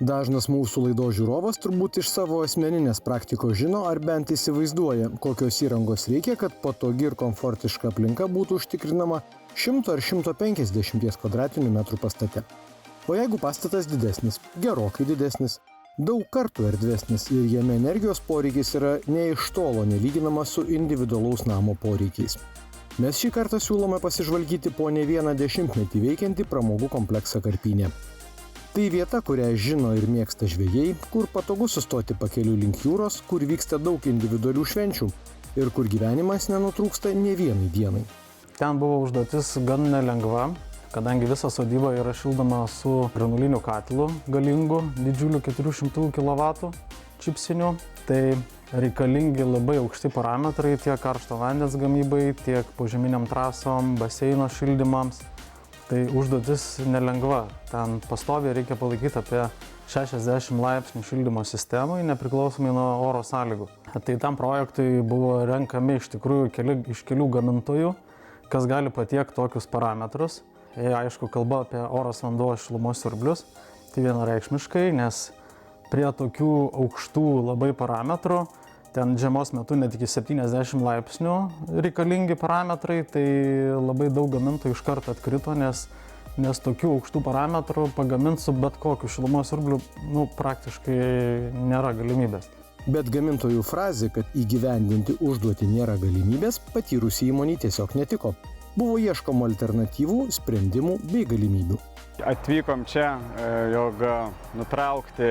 Dažnas mūsų laidos žiūrovas turbūt iš savo asmeninės praktikos žino ar bent įsivaizduoja, kokios įrangos reikia, kad patogi ir komfortiška aplinka būtų užtikrinama 100 ar 150 kvadratinių metrų pastate. O jeigu pastatas didesnis, gerokai didesnis, daug kartų erdvesnis ir jame energijos poreikis yra ne iš tolo nelyginamas su individualaus namo poreikiais. Mes šį kartą siūlome pasižvalgyti po ne vieną dešimtmetį veikiantį pramogų kompleksą Karpynė. Tai vieta, kurią žino ir mėgsta žvejai, kur patogu sustoti pakeliui link jūros, kur vyksta daug individualių švenčių ir kur gyvenimas nenutrūksta ne vienai dienai. Ten buvo užduotis gan nelengva, kadangi visa sodyba yra šildoma su granuliniu katilu galingu, didžiuliu 400 kW čipsiniu. Tai reikalingi labai aukšti parametrai tiek karšto vandens gamybai, tiek požeminiam trasom, baseino šildymams. Tai užduotis nelengva. Ten pastoviai reikia palaikyti apie 60 laipsnių šildymo sistemai, nepriklausomai nuo oro sąlygų. Tai tam projektui buvo renkami iš tikrųjų iš kelių gamintojų, kas gali patiekti tokius parametrus. Aišku, kalba apie oras, vanduo, šilumos siurblius. Tai vienareikšmiškai, nes prie tokių aukštų labai parametrų, ten žiemos metu net iki 70 laipsnių reikalingi parametrai, tai labai daug gamintojų iš karto atkrito, nes tokių aukštų parametrų pagaminti su bet kokiu šilumos siurbliu praktiškai nėra galimybės. Bet gamintojų frazė, kad įgyvendinti užduotį nėra galimybės, patyrusi įmonė tiesiog netiko. Buvo ieškoma alternatyvų, sprendimų bei galimybių. Atvykom čia, jog nutraukti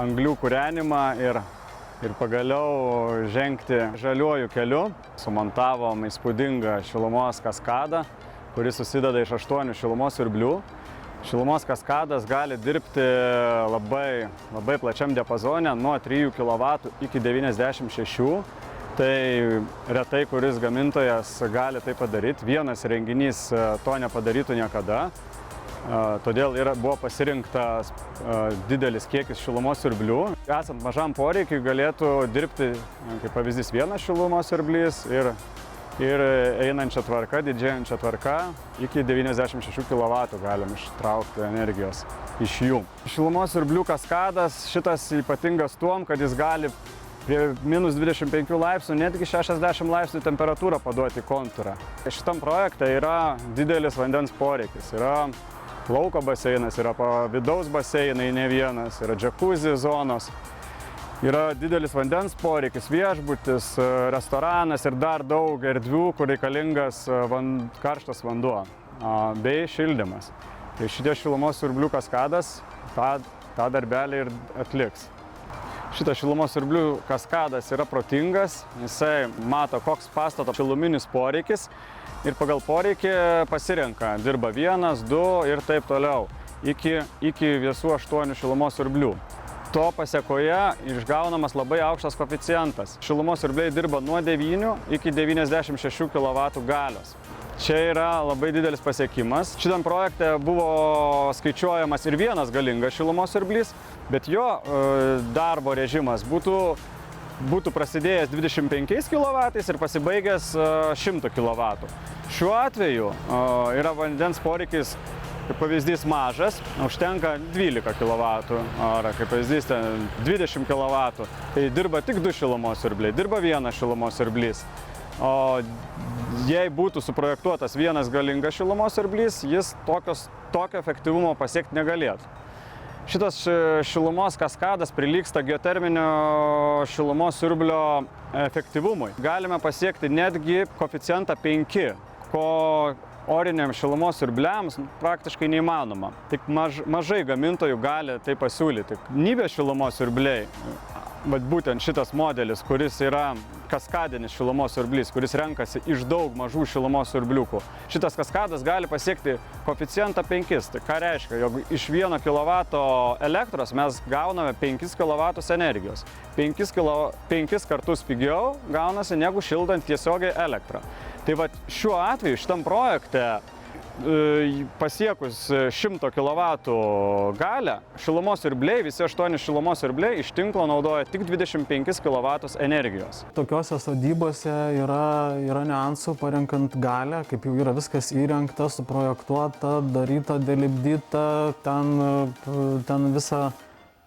anglių kūrenimą ir pagaliau žengti žaliuoju keliu. Sumontavom įspūdingą šilumos kaskadą, kuris susideda iš 8 šilumos siurblių. Šilumos kaskadas gali dirbti labai plačiam diapazone nuo 3 kW iki 96. Tai retai kuris gamintojas gali tai padaryti. Vienas renginys to nepadarytų niekada. Todėl buvo pasirinktas didelis kiekis šilumos siurblių. Esant mažam poreikiui galėtų dirbti, kaip pavyzdys, vienas šilumos siurblys ir einančia tvarka, didžėjančia tvarka iki 96 kW galim ištraukti energijos iš jų. Šilumos siurblių kaskadas šitas ypatingas tuom, kad jis gali prie minus 25 laipsnių, netgi 60 laipsnių temperatūrą paduoti kontūrą. Šitam projekte yra didelis vandens poreikis. Yra lauko baseinas, yra vidaus baseinai ne vienas, yra džakuzi zonos, yra didelis vandens poreikis, viešbutis, restoranas ir dar daug erdvių, kur reikalingas karštas vanduo bei šildymas. Tai šitie šilumos siurblių kaskadas tą darbelį ir atliks. Šitas šilumos siurblių kaskadas yra protingas, jisai mato, koks pastato šiluminis poreikis ir pagal poreikį pasirenka, dirba 1, 2 ir taip toliau, iki visų 8 šilumos siurblių. To pasėkoje išgaunamas labai aukštas koeficientas. Šilumos siurbliai dirba nuo 9 iki 96 kW galios. Čia yra labai didelis pasiekimas. Šitam projekte buvo skaičiuojamas ir vienas galingas šilumos siurblys, bet jo darbo režimas būtų prasidėjęs 25 kW ir pasibaigęs 100 kW. Šiuo atveju yra vandens poreikis, kaip pavyzdys, mažas, užtenka 12 kW ar kaip pavyzdys 20 kW. Tai dirba tik 2 šilumos siurbliai, dirba vienas šilumos siurblys. O jei būtų suprojektuotas vienas galingas šilumos siurblys, jis tokio efektyvumo pasiekti negalėtų. Šitas šilumos kaskadas prilygsta geoterminio šilumos siurblio efektyvumui. Galime pasiekti netgi koeficientą 5, ko oriniams šilumos siurbliams praktiškai neįmanoma. Tik mažai gamintojų gali tai pasiūlyti. Nibės šilumos siurbliai, būtent šitas modelis, kuris yra kaskadinis šilumos siurblys, kuris renkasi iš daug mažų šilumos siurbliukų. Šitas kaskadas gali pasiekti koeficientą 5. Tai ką reiškia, jog iš 1 kW elektros mes gauname 5 kW energijos. 5 kartus pigiau gaunasi negu šildant tiesiogiai elektrą. Tai šiuo atveju, šitam projekte, pasiekus 100 kW galią, šilumos siurbliai, visi 8 šilumos siurbliai iš tinklo naudoja tik 25 kW energijos. Tokiose sodybose yra niuansų parenkant galią, kaip jau yra viskas įrengta, suprojektuota, daryta, delipdyta, ten visą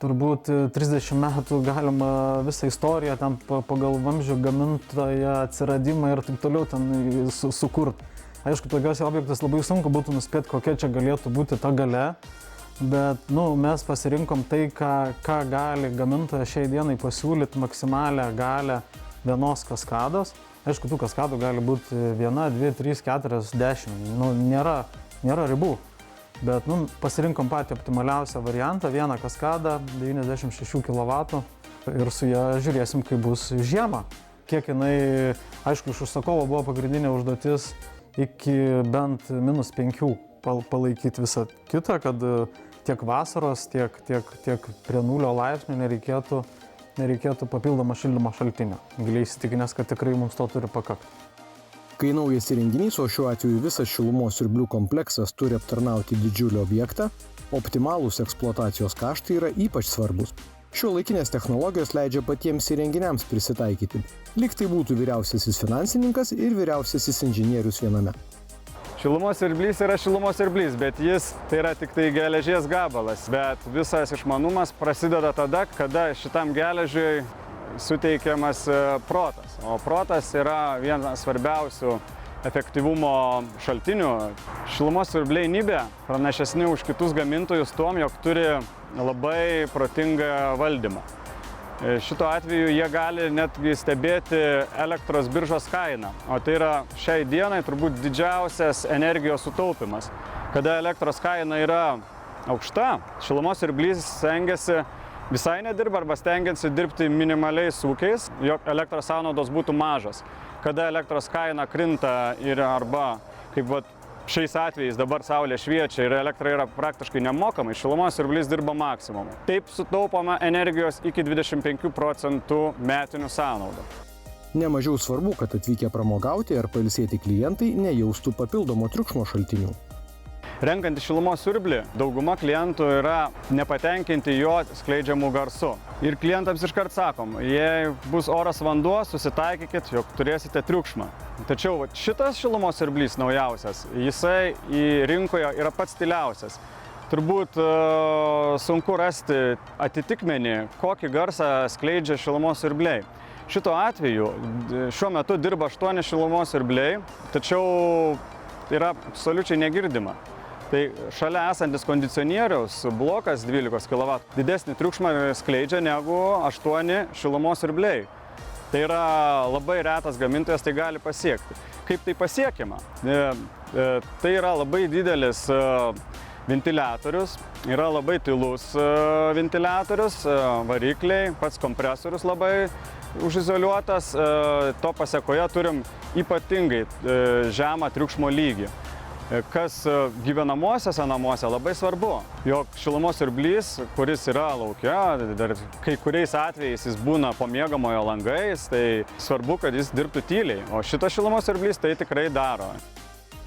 turbūt 30 metų galima visą istoriją ten pagal vamzdžių gamintoją atsiradimą ir taip toliau ten sukurti. Aišku, tokiuose objektuose labai sunku būtų nuspėti, kokia čia galėtų būti ta galia, bet mes pasirinkom tai, ką gali gamintojas šiai dienai pasiūlyti maksimalią galę vienos kaskados. Aišku, tų kaskadų gali būti 1, 2, 3, 4, 10, nėra ribų. Bet pasirinkom patį optimaliausią variantą, vieną kaskadą, 96 kW ir su ją žiūrėsim, kaip bus žiemą. Kiek jinai, aišku, iš užsakovo buvo pagrindinė užduotis iki bent -5 palaikyti visą kitą, kad tiek vasaros, tiek prie 0 laipsnių nereikėtų papildomo šildymo šaltinio. Giliai įsitikinęs, kad tikrai mums to turi pakakti. Kai naujas įrenginys, o šiuo atveju visas šilumos siurblių kompleksas turi aptarnauti didžiulį objektą, optimalūs eksploatacijos kaštai yra ypač svarbus. Šiuolaikinės technologijos leidžia patiems įrenginiams prisitaikyti. Lyg tai būtų vyriausiasis finansininkas ir vyriausiasis inžinierius viename. Šilumos siurblys yra šilumos siurblys, bet jis tai yra tik tai geležies gabalas. Bet visas išmanumas prasideda tada, kada šitam geležiui suteikiamas protas. O protas yra vienas svarbiausių efektyvumo šaltinių. Šilumos siurbliai NIBE pranašesni už kitus gamintojus tuom, jog turi labai protingą valdymą. Šituo atveju jie gali netgi stebėti elektros biržos kainą, o tai yra šiai dienai turbūt didžiausias energijos sutaupimas. Kada elektros kaina yra aukšta, šilumos siurblys stengiasi visai nedirba arba stengiasi dirbti minimaliais ūkiais, jog elektros sąnaudos būtų mažos. Kada elektros kaina krinta ir arba, kaip šiais atvejais dabar saulė šviečia ir elektra yra praktiškai nemokamai, šilumos siurblys dirba maksimumą. Taip sutaupoma energijos iki 25% metinių sąnaudų. Nemažiau svarbu, kad atvykę pramogauti ar pailsėti klientai nejaustų papildomo triukšmo šaltinių. Renkantį šilumos siurblį, dauguma klientų yra nepatenkinti jo skleidžiamų garsu. Ir klientams iškart sakom, jei bus oras vanduo, susitaikykit, jog turėsite triukšmą. Tačiau šitas šilumos siurblys naujausias, jisai į rinkoje yra pats stiliausias. Turbūt sunku rasti atitikmenį, kokį garsą skleidžia šilumos siurbliai. Šituo atveju šiuo metu dirba 8 šilumos siurbliai, tačiau yra absoliučiai negirdima. Tai šalia esantis kondicionieriaus blokas 12 kW didesnį triukšmą skleidžia negu 8 šilumos siurbliai. Tai yra labai retas gamintojas tai gali pasiekti. Kaip tai pasiekiama? Tai yra labai didelis ventiliatorius, yra labai tylus ventiliatorius, varikliai, pats kompresorius labai užizoliuotas. To pasekoje turim ypatingai žemą triukšmo lygį. Kas gyvenamuosiuose namuose labai svarbu, jog šilumos siurblys, kuris yra lauke, dar kai kuriais atvejais jis būna po miegamojo langais, tai svarbu, kad jis dirbtų tyliai, o šitas šilumos siurblys tai tikrai daro.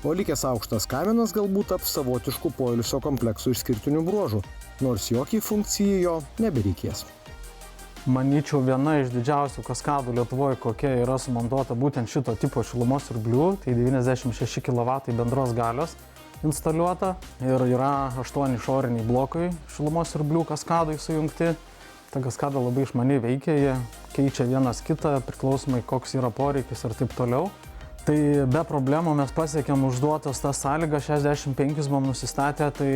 O likęs aukštas kaminas galbūt taps savotiškų poilsio kompleksų išskirtinių bruožų, nors jokiai funkcijai jo nebereikės. Manyčiau, viena iš didžiausių kaskadų Lietuvoje, kokia yra sumontuota būtent šito tipo šilumos siurblių, tai 96 kW bendros galios instaliuota ir yra 8 išoriniai blokai šilumos siurblių kaskadai sujungti. Ta kaskada labai išmaniai veikia, jie keičia vienas kitą, priklausomai koks yra poreikis ir taip toliau. Tai be problemų mes pasiekėm užduotas tas sąlygas, 65 buvom nusistatę, tai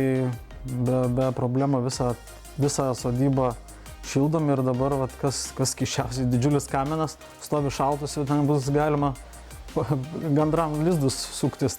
be problemų visą sodybą šildom ir dabar, kas keisčiausiai, didžiulis kaminas, stovi šaltas ir ten bus galima gandram lizdus suktis.